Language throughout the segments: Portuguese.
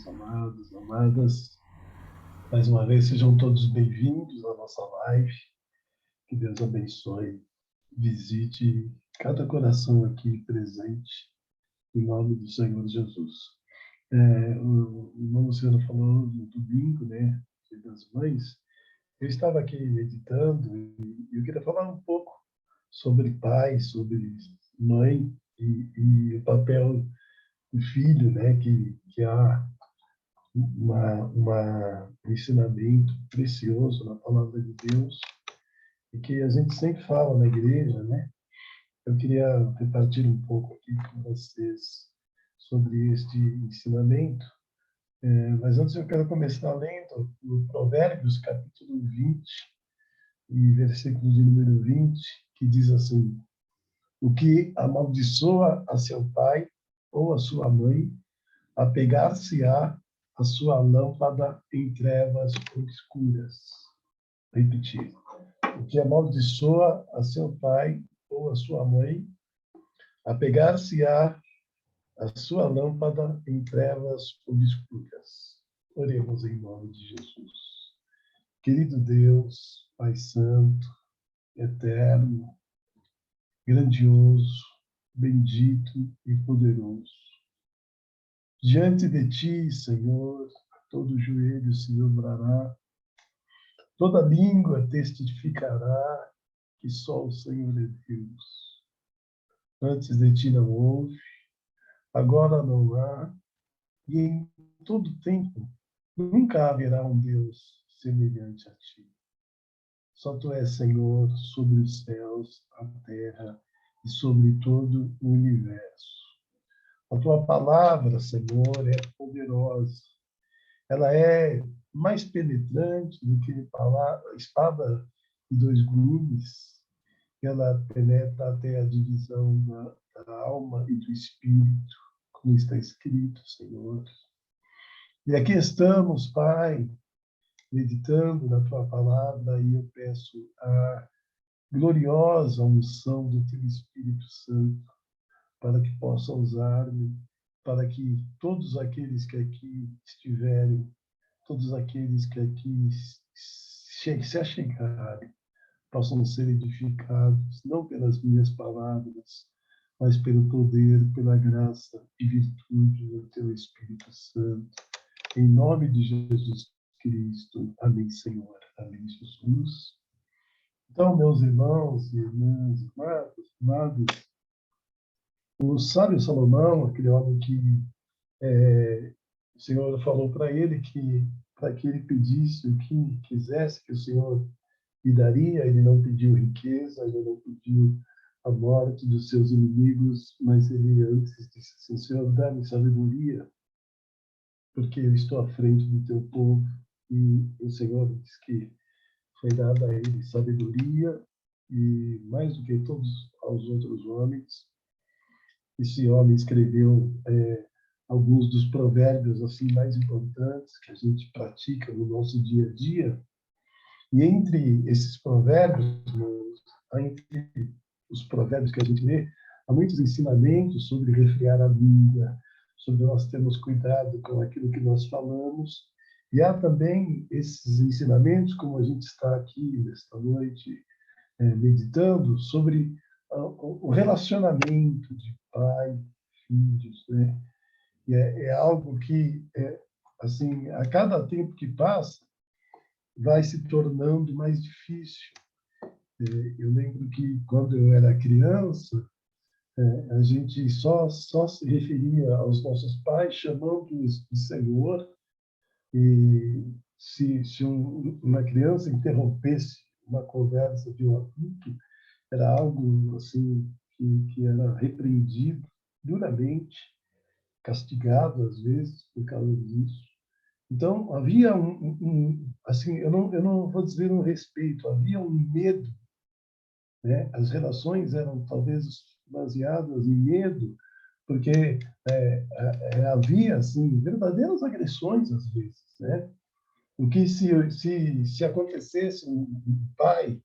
Amados, amadas, mais uma vez sejam todos bem-vindos à nossa live. Que Deus abençoe, visite cada coração aqui presente, em nome do Senhor Jesus. O irmão Luciano falou no domingo, né, Dia das Mães. Eu estava aqui meditando e eu queria falar um pouco sobre pai, sobre mãe e o papel do filho, né, que há um ensinamento precioso na palavra de Deus e que a gente sempre fala na igreja, né? Eu queria repartir um pouco aqui com vocês sobre este ensinamento, mas antes eu quero começar lendo o Provérbios, capítulo 20, e versículo de número 20, que diz assim: o que amaldiçoa a seu pai ou a sua mãe, apegar-se-á a sua lâmpada em trevas obscuras. Repetir. O que amaldiçoa a seu pai ou a sua mãe, apegar-se-á a sua lâmpada em trevas obscuras. Oremos em nome de Jesus. Querido Deus, Pai Santo, eterno, grandioso, bendito e poderoso. Diante de Ti, Senhor, todo joelho se dobrará, toda língua testificará que só o Senhor é Deus. Antes de Ti não houve, agora não há, e em todo tempo nunca haverá um Deus semelhante a Ti. Só Tu és Senhor sobre os céus, a terra e sobre todo o universo. A Tua palavra, Senhor, é poderosa. Ela é mais penetrante do que espada de dois gumes. Ela penetra até a divisão da alma e do espírito, como está escrito, Senhor. E aqui estamos, Pai, meditando na Tua palavra, e eu peço a gloriosa unção do Teu Espírito Santo, para que possa usar-me, para que todos aqueles que aqui estiverem, todos aqueles que aqui se achegarem, possam ser edificados, não pelas minhas palavras, mas pelo poder, pela graça e virtude do Teu Espírito Santo. Em nome de Jesus Cristo. Amém, Senhor. Amém, Jesus. Então, meus irmãos e irmãs, amados, o sábio Salomão, aquele homem que o Senhor falou para ele que para que ele pedisse o que quisesse que o Senhor lhe daria, ele não pediu riqueza, ele não pediu a morte dos seus inimigos, mas ele antes disse assim: Senhor, dá-me sabedoria, porque eu estou à frente do teu povo. E o Senhor diz que foi dada a ele sabedoria, e mais do que todos os outros homens, esse homem escreveu alguns dos provérbios assim mais importantes que a gente pratica no nosso dia a dia. E entre esses provérbios, entre os provérbios que a gente lê, há muitos ensinamentos sobre refrear a língua, sobre nós termos cuidado com aquilo que nós falamos. E há também esses ensinamentos, como a gente está aqui nesta noite meditando, sobre o relacionamento de pai e filhos, né? E é algo que, assim, a cada tempo que passa, vai se tornando mais difícil. Eu lembro que, quando eu era criança, a gente só se referia aos nossos pais chamando-os de Senhor, e se uma criança interrompesse uma conversa de um adulto, era algo assim que era repreendido duramente, castigado às vezes por causa disso. Então havia assim, eu não vou dizer um respeito, havia um medo, né? As relações eram talvez baseadas em medo, porque havia assim verdadeiras agressões às vezes, né? O que se acontecesse um pai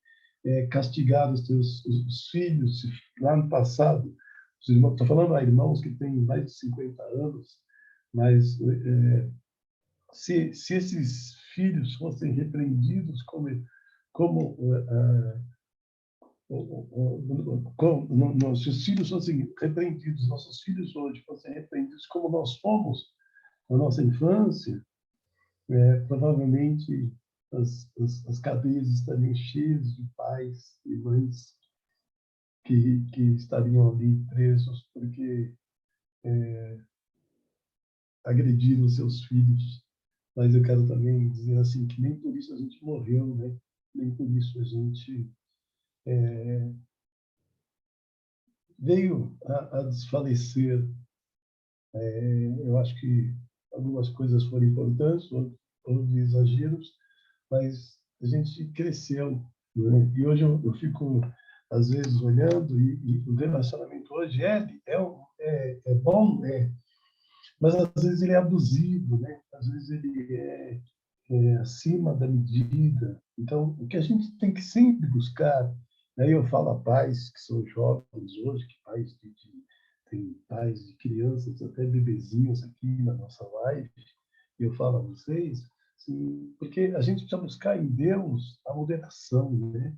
castigar os filhos lá no passado, estou falando a irmãos que têm mais de 50 anos, Mas se esses filhos fossem repreendidos como se os filhos fossem repreendidos, nossos filhos hoje fossem repreendidos como nós fomos na nossa infância, provavelmente as cadeias estariam cheias de pais e mães que estariam ali presos porque agrediram seus filhos. Mas eu quero também dizer assim que nem por isso a gente morreu, né? Nem por isso a gente veio a desfalecer. Eu acho que algumas coisas foram importantes, houve exageros, mas a gente cresceu, né? E hoje eu fico, às vezes, olhando, e o relacionamento hoje é bom, mas às vezes ele é abusivo, né? Às vezes ele é acima da medida. Então, o que a gente tem que sempre buscar, aí eu falo a pais que são jovens hoje, que tem pais de crianças, até bebezinhos aqui na nossa live, e eu falo a vocês, assim, porque a gente precisa buscar em Deus a moderação, né?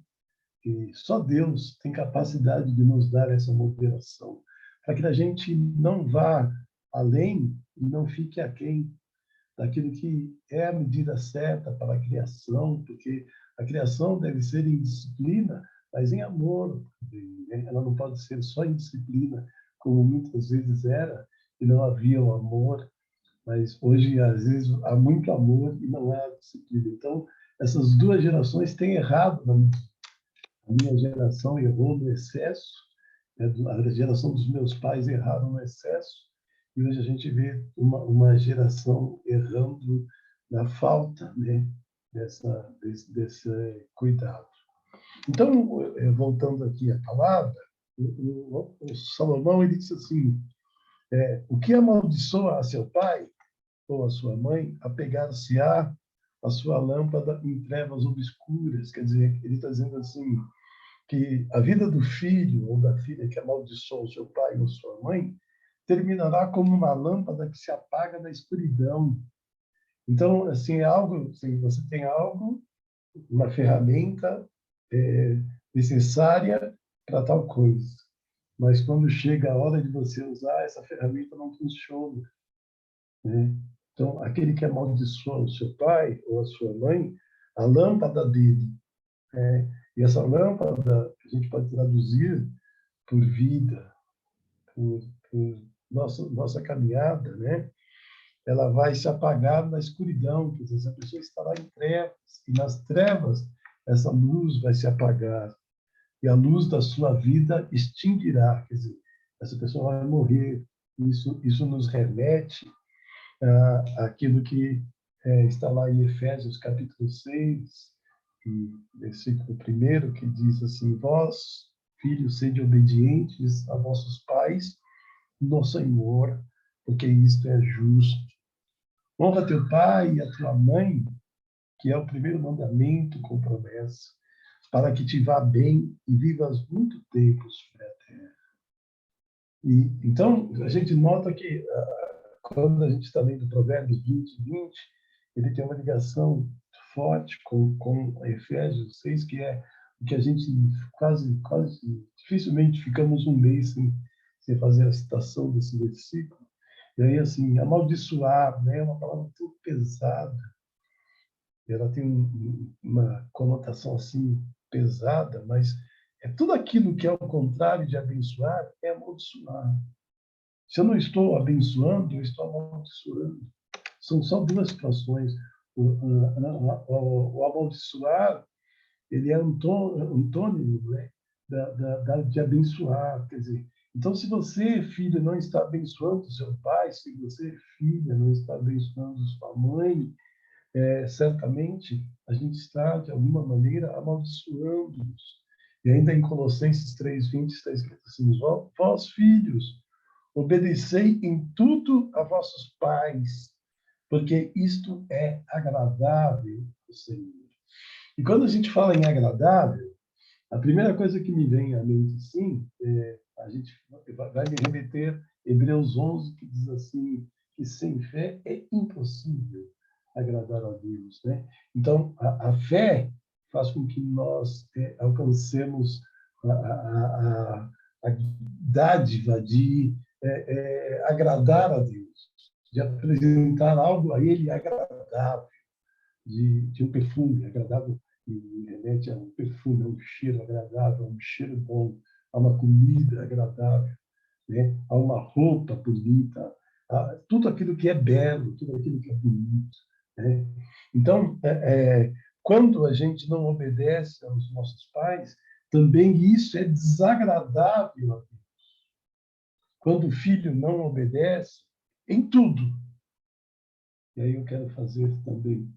E só Deus tem capacidade de nos dar essa moderação, para que a gente não vá além e não fique aquém daquilo que é a medida certa para a criação, porque a criação deve ser em disciplina, mas em amor. Ela não pode ser só em disciplina, como muitas vezes era, e não havia o amor, mas hoje, às vezes, há muito amor e não há disciplina. Então, essas duas gerações têm errado. A minha geração errou no excesso, a geração dos meus pais erraram no excesso, e hoje a gente vê uma geração errando na falta, né, desse cuidado. Então, voltando aqui à palavra, o Salomão ele disse assim: o que amaldiçoa a seu pai ou a sua mãe, apegar-se-á a sua lâmpada em trevas obscuras. Quer dizer, ele está dizendo assim, que a vida do filho ou da filha que amaldiçoa o seu pai ou sua mãe terminará como uma lâmpada que se apaga na escuridão. Então, assim, é algo, assim, você tem algo, uma ferramenta necessária para tal coisa. Mas quando chega a hora de você usar, essa ferramenta não funciona, né? Então, aquele que amaldiçoa o seu pai ou a sua mãe, a lâmpada dele, e essa lâmpada a gente pode traduzir por vida, por, por nossa caminhada, né? Ela vai se apagar na escuridão, quer dizer, essa pessoa estará em trevas, e nas trevas essa luz vai se apagar, e a luz da sua vida extinguirá, quer dizer, essa pessoa vai morrer. Isso nos remete àquilo que está lá em Efésios capítulo 6, versículo 1, que diz assim: vós, filhos, sede obedientes a vossos pais no Senhor, porque isto é justo. Honra teu pai e a tua mãe, que é o primeiro mandamento com promessa, para que te vá bem e vivas muito tempo sobre a terra. E, então, a gente nota que, quando a gente está lendo Provérbios 20, ele tem uma ligação forte com Efésios 6, que é o que a gente quase dificilmente ficamos um mês sem fazer a citação desse versículo. E aí, assim, amaldiçoar, né, é uma palavra tão pesada, ela tem uma conotação, assim, pesada, mas é tudo aquilo que é o contrário de abençoar, é amaldiçoar. Se eu não estou abençoando, eu estou amaldiçoando. São só duas situações. O amaldiçoar, ele é antônimo, né, de abençoar. Quer dizer, então, se você, filho, não está abençoando seu pai, se você, filha, não está abençoando sua mãe, certamente a gente está, de alguma maneira, amaldiçoando-os. E ainda em Colossenses 3:20 está escrito assim: vós, filhos, obedecei em tudo a vossos pais, porque isto é agradável ao Senhor. E quando a gente fala em agradável, a primeira coisa que me vem à mente, sim, a gente vai me remeter a Hebreus 11, que diz assim: que sem fé é impossível agradar a Deus, né? Então, a fé faz com que nós alcancemos a dádiva de agradar a Deus, de apresentar algo a Ele agradável, de um perfume agradável, e remete a um perfume, a um cheiro agradável, a um cheiro bom, a uma comida agradável, né? A uma roupa bonita, a tudo aquilo que é belo, tudo aquilo que é bonito, né? Então, quando a gente não obedece aos nossos pais, também isso é desagradável a Deus. Quando o filho não obedece em tudo, e aí eu quero fazer também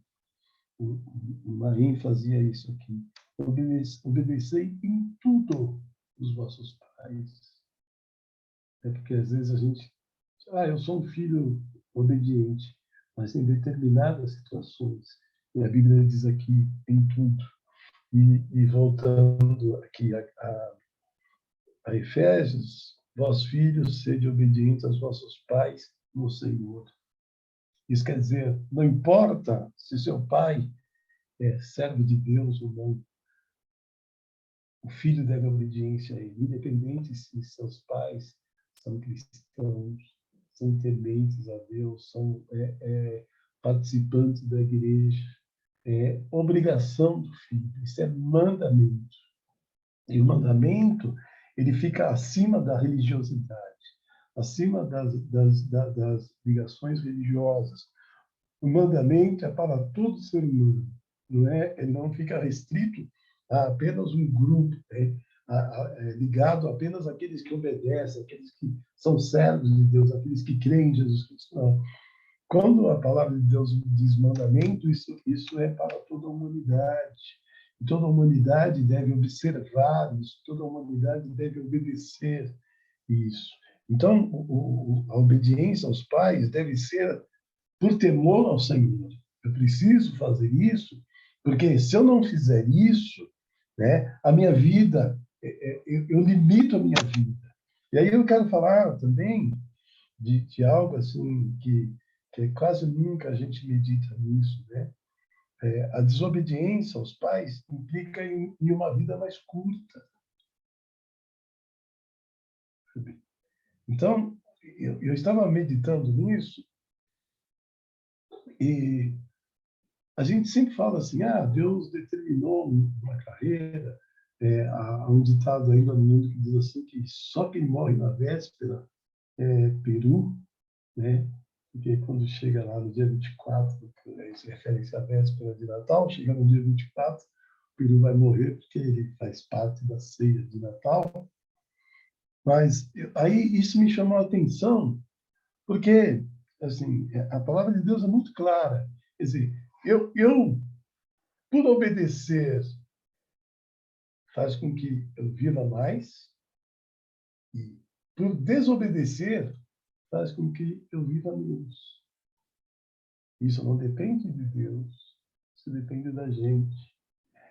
uma ênfase a isso aqui. Obedecei em tudo os vossos pais. É porque às vezes a gente, eu sou um filho obediente, mas em determinadas situações, e a Bíblia diz aqui em tudo. E voltando aqui a Efésios, vós filhos, sede obedientes aos vossos pais no Senhor. Isso quer dizer, não importa se seu pai é servo de Deus ou não, o filho deve obediência a ele, independente se seus pais são cristãos, são tementes a Deus, são participantes da igreja. É obrigação do filho, isso é mandamento. E o mandamento, ele fica acima da religiosidade, acima das ligações religiosas. O mandamento é para todo ser humano, não é? Ele não fica restrito a apenas um grupo, né? Ligado apenas àqueles que obedecem, àqueles que são servos de Deus, àqueles que creem em Jesus Cristo. Não. Quando a palavra de Deus diz mandamento, isso é para toda a humanidade. E toda a humanidade deve observar isso, toda a humanidade deve obedecer isso. Então, a obediência aos pais deve ser por temor ao Senhor. Eu preciso fazer isso, porque se eu não fizer isso, né, a minha vida, eu limito a minha vida. E aí eu quero falar também de algo assim que quase nunca a gente medita nisso, né? A desobediência aos pais implica em uma vida mais curta. Então, eu estava meditando nisso e a gente sempre fala assim, Deus determinou uma carreira. Há um ditado ainda no mundo que diz assim que só quem morre na véspera é peru, né? Porque quando chega lá no dia 24, se referência à véspera de Natal, chega no dia 24, o peru vai morrer porque ele faz parte da ceia de Natal. Mas aí isso me chamou a atenção, porque assim, a palavra de Deus é muito clara. Quer dizer, eu por obedecer, faz com que eu viva mais, e por desobedecer, faz com que eu viva menos. Isso não depende de Deus, isso depende da gente.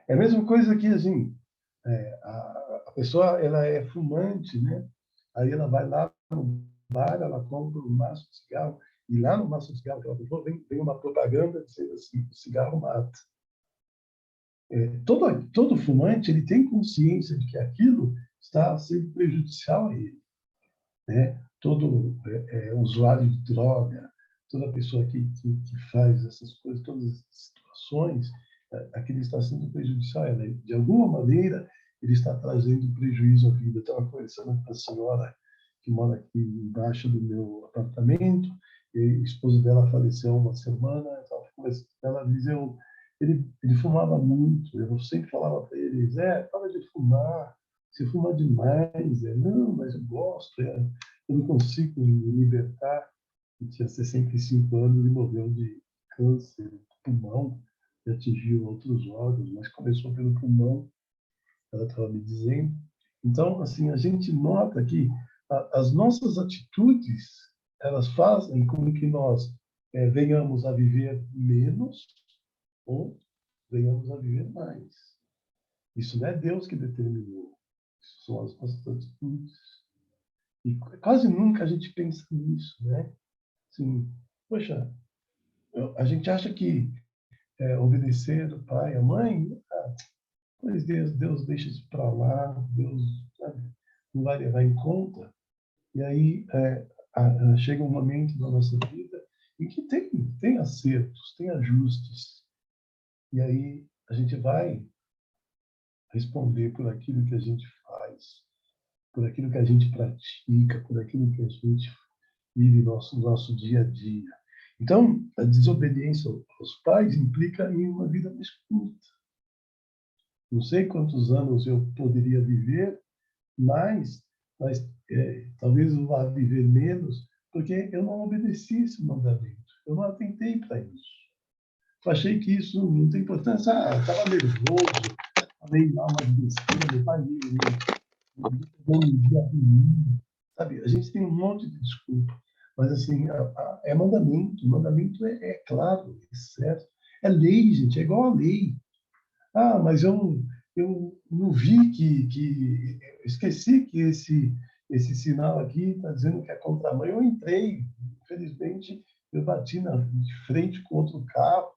É a mesma coisa que, assim, a pessoa ela é fumante, né? Aí ela vai lá no bar, ela compra um maço de cigarro, e lá no maço de cigarro que ela comprou vem uma propaganda dizendo assim, o cigarro mata. Todo fumante ele tem consciência de que aquilo está sendo prejudicial a ele, né? Todo usuário de droga, toda pessoa que faz essas coisas, todas as situações, aquilo está sendo prejudicial a ela. De alguma maneira, ele está trazendo prejuízo à vida. Estava conversando com a senhora que mora aqui embaixo do meu apartamento, e a esposa dela faleceu há uma semana, ela dizia, ele fumava muito, eu sempre falava para ele, para de fumar, você fuma demais. Não, mas eu gosto, eu não consigo me libertar. Ele tinha 65 anos e morreu de câncer de pulmão, e atingiu outros órgãos, mas começou pelo pulmão, ela estava me dizendo. Então, assim, a gente nota que as nossas atitudes, elas fazem com que nós venhamos a viver menos ou venhamos a viver mais. Isso não é Deus que determinou, isso são as nossas atitudes. E quase nunca a gente pensa nisso, né? Sim. Poxa, a gente acha que obedecer o pai, a mãe, pois Deus deixa isso para lá, Deus, sabe, não vai levar em conta. E aí chega um momento da nossa vida em que tem acertos, tem ajustes. E aí a gente vai responder por aquilo que a gente faz, por aquilo que a gente pratica, por aquilo que a gente vive nosso dia a dia. Então, a desobediência aos pais implica em uma vida mais curta. Não sei quantos anos eu poderia viver, mas talvez eu vá viver menos, porque eu não obedeci esse mandamento. Eu não atentei para isso. Eu achei que isso não tem importância. Estava nervoso, falei lá uma besteira, meu pai não envia a mim. Sabe, a gente tem um monte de desculpa. Mas, assim, é mandamento. Mandamento é claro, é certo. É lei, gente, é igual a lei. Mas eu não vi esqueci que esse sinal aqui está dizendo que é contramão. Eu entrei, infelizmente, eu bati de frente com outro carro.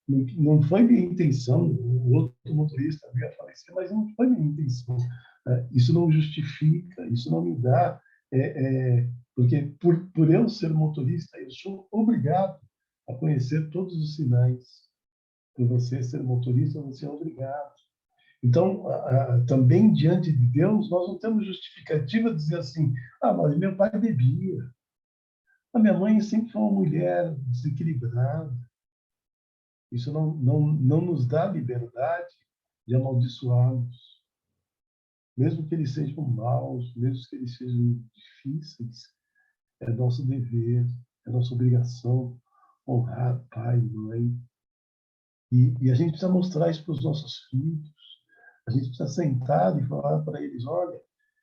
Não foi minha intenção. O outro motorista veio a falecer, mas não foi minha intenção. Isso não justifica, isso não me dá, porque por eu ser motorista, eu sou obrigado a conhecer todos os sinais. Por você ser motorista, você é obrigado. Então, também diante de Deus, nós não temos justificativa de dizer assim: mas meu pai bebia, a minha mãe sempre foi uma mulher desequilibrada. Isso não nos dá liberdade de amaldiçoá-los, mesmo que eles sejam maus, mesmo que eles sejam difíceis. É nosso dever, é nossa obrigação honrar pai e mãe. E a gente precisa mostrar isso para os nossos filhos. A gente precisa sentar e falar para eles: olha,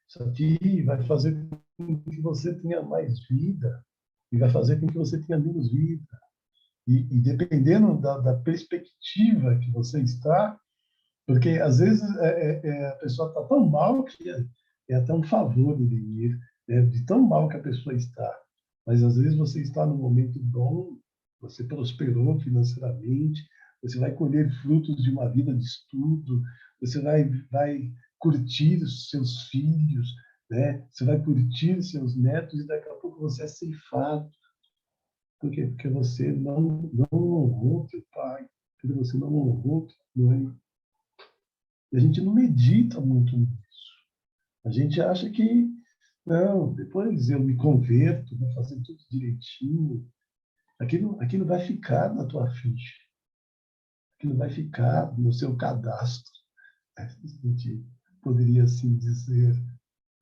isso aqui vai fazer com que você tenha mais vida e vai fazer com que você tenha menos vida. E dependendo da perspectiva que você está, porque às vezes a pessoa está tão mal que é até um favor ele ir, né, de tão mal que a pessoa está. Mas às vezes você está num momento bom, você prosperou financeiramente, você vai colher frutos de uma vida de estudo, você vai curtir os seus filhos, né? Você vai curtir seus netos e daqui a pouco você é ceifado. Por quê? Porque você não honrou teu pai, porque você não honrou tua mãe. E a gente não medita muito nisso. A gente acha que, não, depois eu me converto, vou fazer tudo direitinho. Aquilo vai ficar na tua ficha. Aquilo vai ficar no seu cadastro. A gente poderia assim dizer.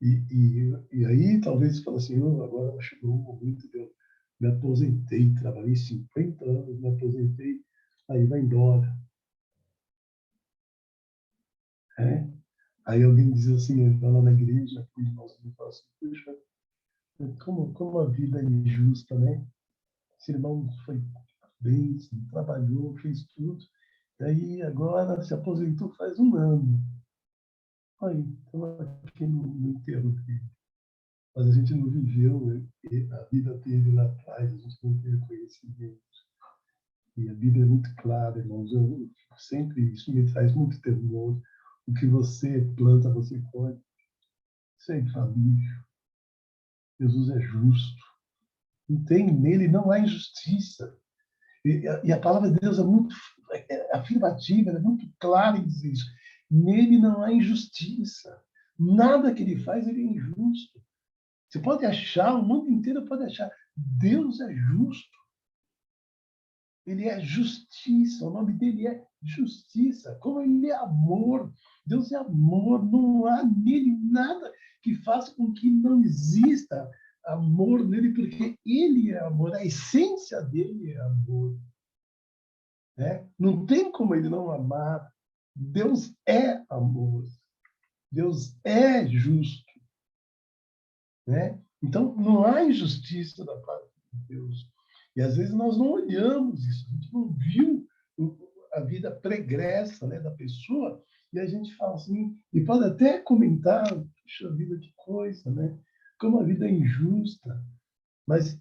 E aí talvez você fale assim: agora chegou o momento de eu me aposentei, trabalhei 50 anos, me aposentei, aí vai embora. Né? Aí alguém diz assim, ele vai lá na igreja, aquele irmão me fala assim: puxa, como a vida é injusta, né? Esse irmão foi bem, trabalhou, fez tudo, e aí agora se aposentou faz um ano. Aí, então aqui no enterro dele. Mas a gente não viveu, né? A vida dele lá atrás, a gente não teve conhecimento. E a Bíblia é muito clara, irmãos. Eu sempre, isso me traz muito temor. O que você planta, você colhe. Isso é infalível. Jesus é justo. Não tem nele, não há injustiça. E a palavra de Deus é muito afirmativa, é muito clara em dizer isso. Nele não há injustiça. Nada que ele faz ele é injusto. Você pode achar, o mundo inteiro pode achar, Deus é justo. Ele é justiça, o nome dele é justiça. Como ele é amor, Deus é amor, não há nele nada que faça com que não exista amor nele, porque ele é amor, a essência dele é amor. Né? Não tem como ele não amar. Deus é amor. Deus é justo. Né? Então, não há injustiça da parte de Deus. E às vezes nós não olhamos isso, a gente não viu a vida pregressa, né, da pessoa, e a gente fala assim, e pode até comentar: puxa vida, que coisa, né? Como a vida é injusta. Mas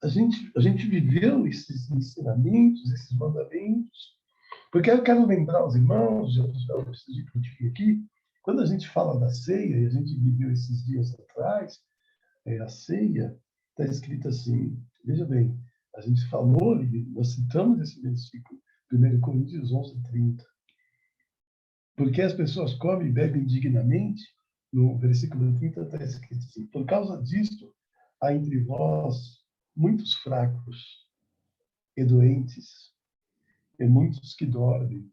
a gente viveu esses ensinamentos, esses mandamentos, porque eu quero lembrar os irmãos, eu preciso de contigo aqui, quando a gente fala da ceia, e a gente viveu esses dias atrás, a ceia, está escrito assim, veja bem, a gente falou, nós citamos esse versículo, 1 Coríntios 11:30, porque as pessoas comem e bebem dignamente, no versículo 30 está escrito assim, por causa disto, há entre vós muitos fracos e doentes, e muitos que dormem.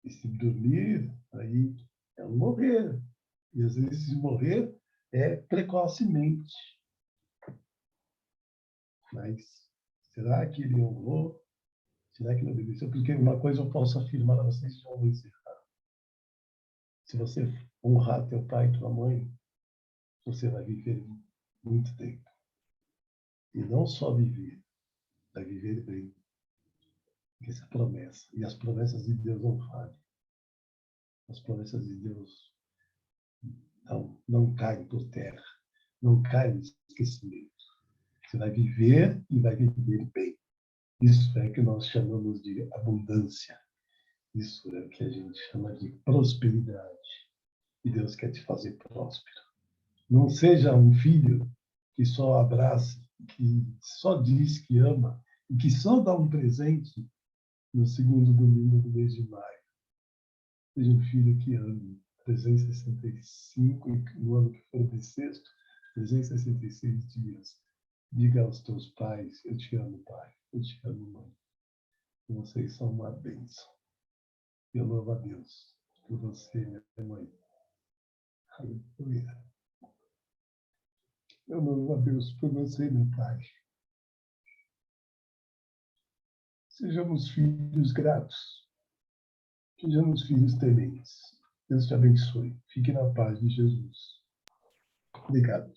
E se dormir, aí é um morrer. E às vezes morrer é precocemente. Mas será que ele honrou? Será que ele obedeceu? Porque uma coisa eu posso afirmar a vocês, já vou encerrar. Se você honrar teu pai e tua mãe, você vai viver muito tempo. E não só viver, vai viver bem. Essa é a promessa. E as promessas de Deus não falham. As promessas de Deus não caem por terra. Não caem no esquecimento. Você vai viver e vai viver bem. Isso é que nós chamamos de abundância. Isso é o que a gente chama de prosperidade. E Deus quer te fazer próspero. Não seja um filho que só abraça, que só diz que ama e que só dá um presente no segundo domingo do mês de maio. Seja um filho que ame 365, e no ano que for bissexto, 366 dias. Diga aos teus pais, eu te amo, pai, eu te amo, mãe. Vocês são uma bênção. Eu louvo a Deus por você, minha mãe. Aleluia. Eu louvo a Deus por você, meu pai. Sejamos filhos gratos. Sejamos filhos tementes. Deus te abençoe. Fique na paz de Jesus. Obrigado.